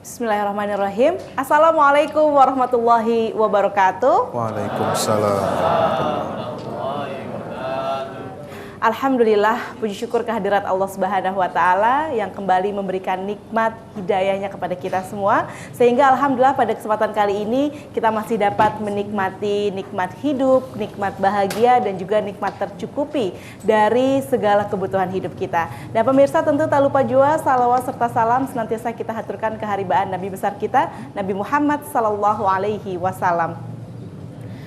Bismillahirrahmanirrahim. Assalamualaikum warahmatullahi wabarakatuh. Waalaikumsalam. Alhamdulillah, puji syukur kehadirat Allah Subhanahu wa Ta'ala yang kembali memberikan nikmat hidayahnya kepada kita semua, sehingga alhamdulillah pada kesempatan kali ini kita masih dapat menikmati nikmat hidup, nikmat bahagia, dan juga nikmat tercukupi dari segala kebutuhan hidup kita. Dan pemirsa, tentu tak lupa juga salawat serta salam senantiasa kita haturkan keharibaan Nabi besar kita, Nabi Muhammad Sallallahu Alaihi Wasallam.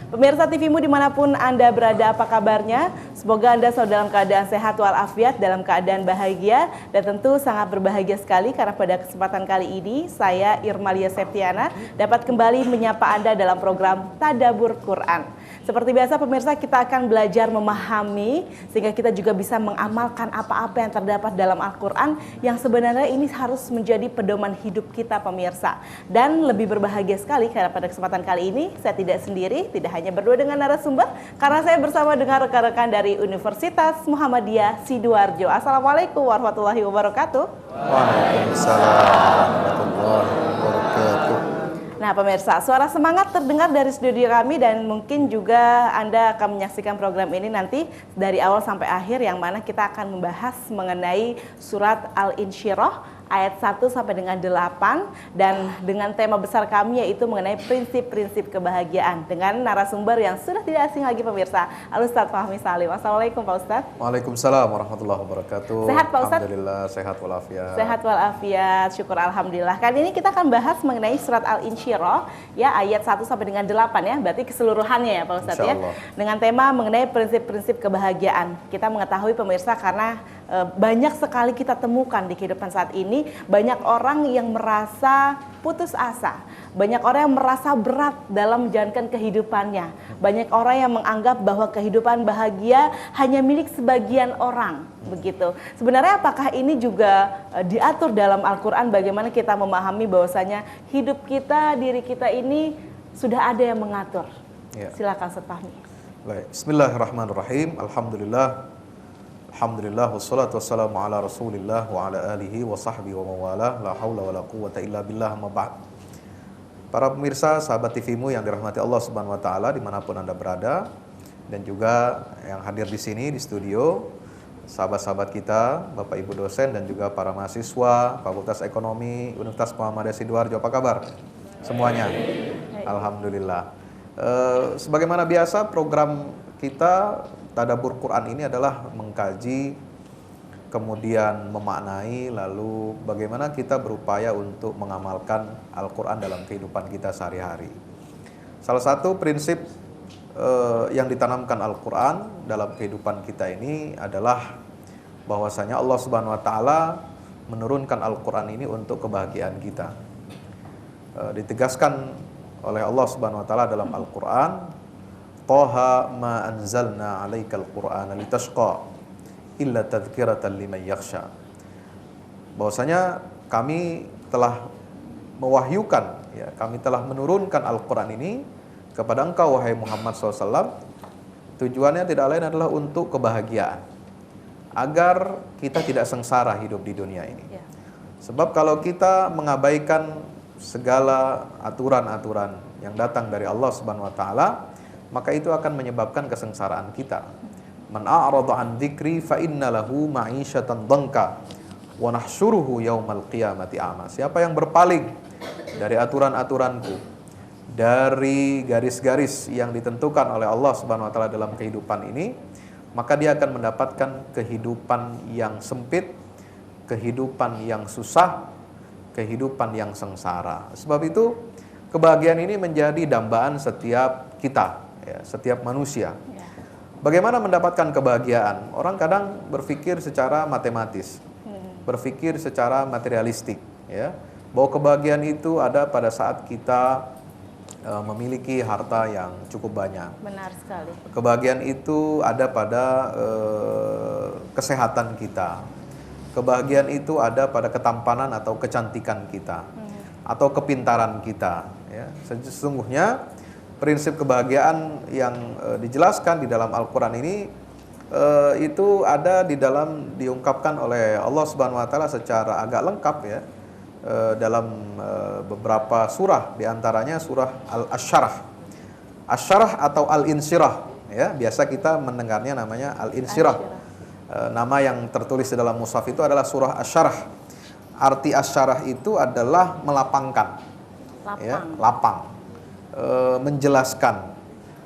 Pemirsa TVmu dimanapun Anda berada, apa kabarnya? Semoga Anda selalu dalam keadaan sehat walafiat, dalam keadaan bahagia, dan tentu sangat berbahagia sekali karena pada kesempatan kali ini saya Irmalia Septiana dapat kembali menyapa Anda dalam program Tadabbur Quran. Seperti biasa pemirsa, kita akan belajar memahami sehingga kita juga bisa mengamalkan apa-apa yang terdapat dalam Al-Quran yang sebenarnya ini harus menjadi pedoman hidup kita pemirsa. Dan lebih berbahagia sekali karena pada kesempatan kali ini saya tidak sendiri, tidak hanya berdua dengan narasumber, karena saya bersama dengan rekan-rekan dari Universitas Muhammadiyah Sidoarjo. Assalamualaikum warahmatullahi wabarakatuh. Waalaikumsalam warahmatullahi wabarakatuh. Nah pemirsa, suara semangat terdengar dari studio kami dan mungkin juga Anda akan menyaksikan program ini nanti dari awal sampai akhir, yang mana kita akan membahas mengenai surat Al-Insyirah ayat 1 sampai dengan 8, dan dengan tema besar kami yaitu mengenai prinsip-prinsip kebahagiaan dengan narasumber yang sudah tidak asing lagi pemirsa, Al-Ustadz Fahmi Salim. Assalamualaikum Pak Ustadz. Waalaikumsalam warahmatullahi wabarakatuh. Sehat Pak Ustadz? Alhamdulillah sehat walafiat. Sehat walafiat, syukur alhamdulillah. Kali ini kita akan bahas mengenai surat Al-Insyirah ya, ayat 1 sampai dengan 8 ya, berarti keseluruhannya ya Pak Ustadz ya. Dengan tema mengenai prinsip-prinsip kebahagiaan. Kita mengetahui pemirsa karena banyak sekali kita temukan di kehidupan saat ini, banyak orang yang merasa putus asa, banyak orang yang merasa berat dalam menjalankan kehidupannya, banyak orang yang menganggap bahwa kehidupan bahagia hanya milik sebagian orang, begitu. Sebenarnya apakah ini juga diatur dalam Al-Quran, bagaimana kita memahami bahwasanya hidup kita, diri kita ini sudah ada yang mengatur? Ya. Silakan Ustaz Fahmi. Baik, bismillahirrahmanirrahim. Alhamdulillah wassalatu wassalamu ala Rasulillah wa ala alihi wa sahbihi wa mawalah, la haula wa la quwwata illa billah, amma ba'd. Para pemirsa sahabat TVmu yang dirahmati Allah Subhanahu wa taala dimanapun Anda berada, dan juga yang hadir di sini di studio, sahabat-sahabat kita, Bapak Ibu dosen dan juga para mahasiswa Fakultas Ekonomi Universitas Muhammadiyah Sidoarjo, apa kabar semuanya? Alhamdulillah. Sebagaimana biasa program kita Tadabbur Quran ini adalah mengkaji, kemudian memaknai, lalu bagaimana kita berupaya untuk mengamalkan Al-Quran dalam kehidupan kita sehari-hari. Salah satu prinsip yang ditanamkan Al-Quran dalam kehidupan kita ini adalah bahwasanya Allah Subhanahu wa Ta'ala menurunkan Al-Quran ini untuk kebahagiaan kita. Ditegaskan oleh Allah Subhanahu wa Ta'ala dalam Al-Quran, Taha ma anzalna 'alaikal Qur'ana litashqa illa tadhkiratan liman yakhsha. Bahwasanya kami telah mewahyukan, ya, kami telah menurunkan Al-Quran ini kepada engkau wahai Muhammad SAW. Tujuannya tidak lain adalah untuk kebahagiaan, agar kita tidak sengsara hidup di dunia ini. Sebab kalau kita mengabaikan segala aturan-aturan yang datang dari Allah Subhanahu wa Ta'ala, maka itu akan menyebabkan kesengsaraan kita. Man a'rada an dzikri fa inna lahu ma'isyatan dhanka wa nahsyuruhu yaumal qiyamati a'ma. Siapa yang berpaling dari aturan-aturanku, dari garis-garis yang ditentukan oleh Allah Subhanahu wa taala dalam kehidupan ini, maka dia akan mendapatkan kehidupan yang sempit, kehidupan yang susah, kehidupan yang sengsara. Sebab itu kebahagiaan ini menjadi dambaan setiap kita, ya, setiap manusia. Bagaimana mendapatkan kebahagiaan? Orang kadang berpikir secara matematis, berpikir secara materialistik, ya, bahwa kebahagiaan itu ada pada saat kita memiliki harta yang cukup banyak. Benar sekali. Kebahagiaan itu ada pada kesehatan kita. Kebahagiaan itu ada pada ketampanan atau kecantikan kita, atau kepintaran kita. Ya. Sesungguhnya prinsip kebahagiaan yang dijelaskan di dalam Al-Quran ini itu ada di dalam, diungkapkan oleh Allah Subhanahu wa Ta'ala secara agak lengkap, ya, dalam beberapa surah, diantaranya surah Al-Asyarah. Asyarah atau Al-Insyirah, ya, biasa kita mendengarnya namanya Al-Insyirah. Nama yang tertulis di dalam mushaf itu adalah surah Asyarah. Arti Asyarah itu adalah melapangkan, ya, lapang, menjelaskan,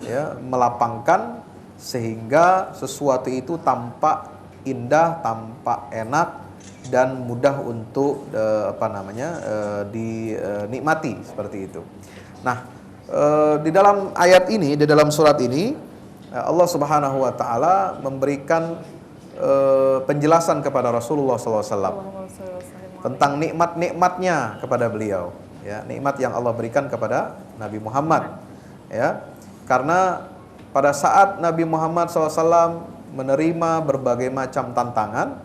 ya, melapangkan sehingga sesuatu itu tampak indah, tampak enak dan mudah untuk dinikmati seperti itu. Nah, di dalam ayat ini, di dalam surat ini, Allah Subhanahu wa taala memberikan penjelasan kepada Rasulullah SAW tentang nikmat-nikmatnya kepada beliau, ya, nikmat yang Allah berikan kepada Nabi Muhammad, ya. Karena pada saat Nabi Muhammad SAW menerima berbagai macam tantangan,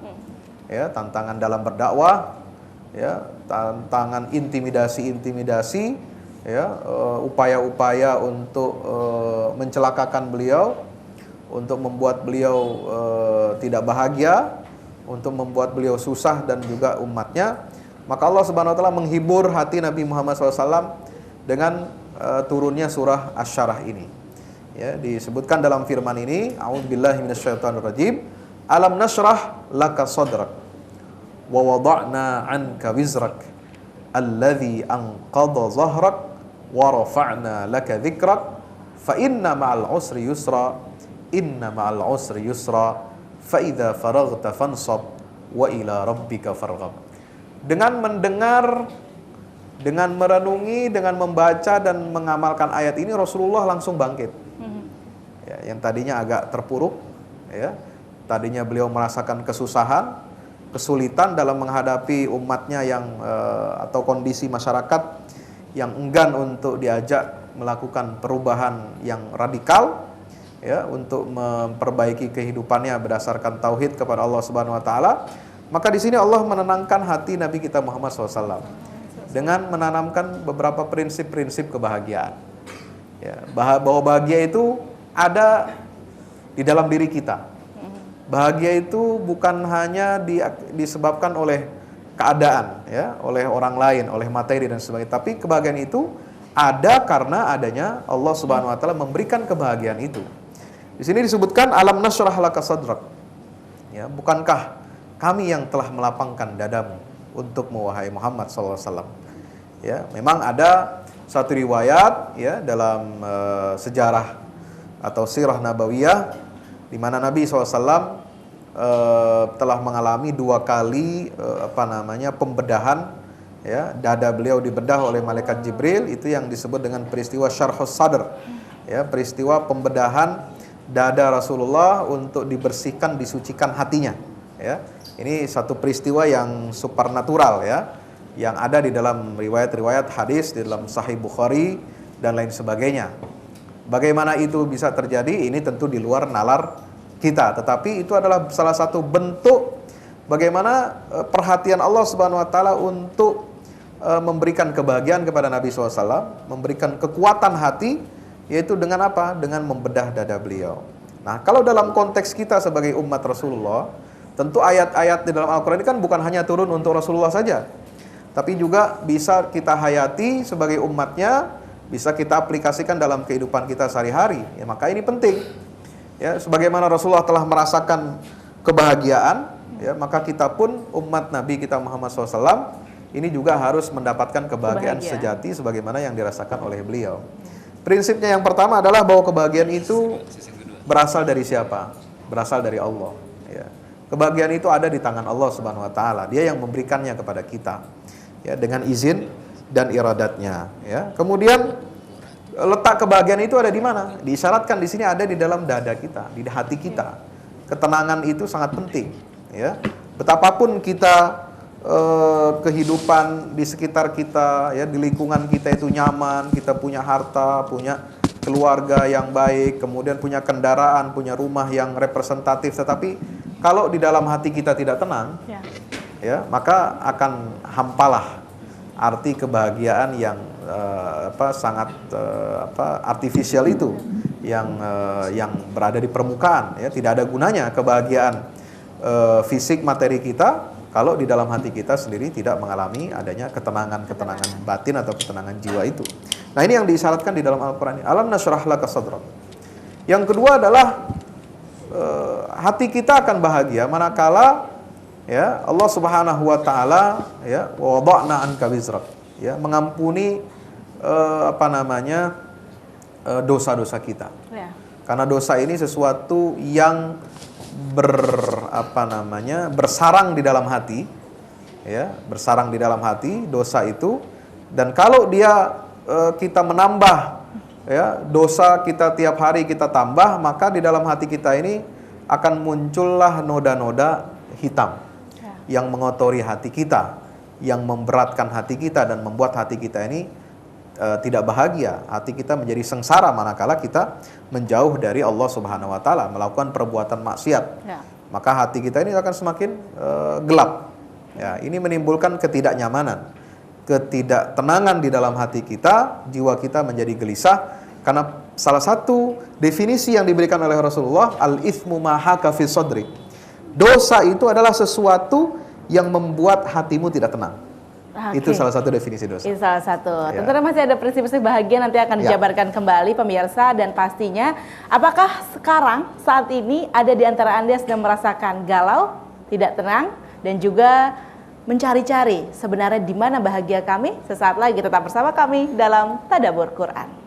ya, tantangan dalam berdakwah, ya, tantangan intimidasi, ya, upaya-upaya untuk mencelakakan beliau, untuk membuat beliau tidak bahagia, untuk membuat beliau susah dan juga umatnya, maka Allah Subhanahu wa taala menghibur hati Nabi Muhammad SAW dengan turunnya surah Asy-Syarah ini. Ya, disebutkan dalam firman ini, a'udzubillahi minasyaitonirrajim, alam nashrah laka sadrak wa wada'na 'anka wizrak alladzi anqadha dhahrak wa rafa'na laka dzikrak fa inna ma'al usri yusra inna ma'al usri yusra fa idza faraghta fansab wa ila rabbika farghab. Dengan mendengar, dengan merenungi, dengan membaca dan mengamalkan ayat ini, Rasulullah langsung bangkit. Ya, yang tadinya agak terpuruk, ya, tadinya beliau merasakan kesusahan, kesulitan dalam menghadapi umatnya yang atau kondisi masyarakat yang enggan untuk diajak melakukan perubahan yang radikal, ya, untuk memperbaiki kehidupannya berdasarkan tauhid kepada Allah Subhanahu wa taala. Maka di sini Allah menenangkan hati Nabi kita Muhammad SAW dengan menanamkan beberapa prinsip-prinsip kebahagiaan. Ya, bahwa bahagia itu ada di dalam diri kita. Bahagia itu bukan hanya disebabkan oleh keadaan, ya, oleh orang lain, oleh materi dan sebagainya, tapi kebahagiaan itu ada karena adanya Allah Subhanahu wa taala memberikan kebahagiaan itu. Di sini disebutkan alam nashrah laka sadrak. Ya, bukankah kami yang telah melapangkan dadamu untukmu wahai Muhammad sallallahu alaihi wasallam. Ya, memang ada satu riwayat, ya, dalam sejarah atau sirah nabawiyah di mana Nabi SAW telah mengalami 2 kali pembedahan, ya, dada beliau dibedah oleh malaikat Jibril. Itu yang disebut dengan peristiwa syarhus sadr, ya, peristiwa pembedahan dada Rasulullah untuk dibersihkan, disucikan hatinya, ya. Ini satu peristiwa yang supernatural, ya, yang ada di dalam riwayat-riwayat hadis di dalam Sahih Bukhari dan lain sebagainya. Bagaimana itu bisa terjadi? Ini tentu di luar nalar kita, tetapi itu adalah salah satu bentuk bagaimana perhatian Allah Subhanahu wa taala untuk memberikan kebahagiaan kepada Nabi SAW, memberikan kekuatan hati, yaitu dengan apa? Dengan membedah dada beliau. Nah, kalau dalam konteks kita sebagai umat Rasulullah, tentu ayat-ayat di dalam Al-Quran ini kan bukan hanya turun untuk Rasulullah saja, tapi juga bisa kita hayati sebagai umatnya, bisa kita aplikasikan dalam kehidupan kita sehari-hari. Ya, maka ini penting. Ya, sebagaimana Rasulullah telah merasakan kebahagiaan, ya, maka kita pun umat Nabi kita Muhammad SAW ini juga harus mendapatkan kebahagiaan sejati sebagaimana yang dirasakan oleh beliau. Prinsipnya yang pertama adalah bahwa kebahagiaan itu berasal dari siapa? Berasal dari Allah. Ya. Kebahagiaan itu ada di tangan Allah Subhanahu wa taala. Dia yang memberikannya kepada kita, ya, dengan izin dan iradatnya, ya. Kemudian letak kebahagiaan itu ada di mana? Diisyaratkan di sini ada di dalam dada kita, di hati kita. Ketenangan itu sangat penting, ya. Betapapun kita kehidupan di sekitar kita, ya, di lingkungan kita itu nyaman, kita punya harta, punya keluarga yang baik, kemudian punya kendaraan, punya rumah yang representatif, tetapi kalau di dalam hati kita tidak tenang, ya, maka akan hampalah arti kebahagiaan yang sangat artifisial itu, yang berada di permukaan, ya. Tidak ada gunanya kebahagiaan fisik materi kita kalau di dalam hati kita sendiri tidak mengalami adanya ketenangan batin atau ketenangan jiwa itu. Nah, ini yang diisyaratkan di dalam Al-Qur'an. Alam nashrah laka sadrak. Yang kedua adalah hati kita akan bahagia manakala ya Allah Subhanahu wa taala ya wada'na anka wizrak, ya mengampuni dosa-dosa kita. Ya. Karena dosa ini sesuatu yang bersarang di dalam hati, ya, bersarang di dalam hati dosa itu, dan kalau dia kita menambah, ya, dosa kita tiap hari kita tambah, maka di dalam hati kita ini akan muncullah noda-noda hitam yang mengotori hati kita, yang memberatkan hati kita dan membuat hati kita ini tidak bahagia. Hati kita menjadi sengsara manakala kita menjauh dari Allah Subhanahu wa taala, melakukan perbuatan maksiat. Ya. Maka hati kita ini akan semakin gelap. Ya, ini menimbulkan ketidaknyamanan, ketidaktenangan di dalam hati kita, jiwa kita menjadi gelisah karena salah satu definisi yang diberikan oleh Rasulullah, al-itsmu ma haka fi sadri. Dosa itu adalah sesuatu yang membuat hatimu tidak tenang. Itu salah satu definisi dosa. Itu salah satu. Ya. Tentunya masih ada prinsip-prinsip bahagia nanti akan dijabarkan kembali pemirsa, dan pastinya apakah sekarang saat ini ada di antara Anda yang sedang merasakan galau, tidak tenang, dan juga mencari-cari sebenarnya di mana bahagia kami? Sesaat lagi tetap bersama kami dalam Tadabbur Quran.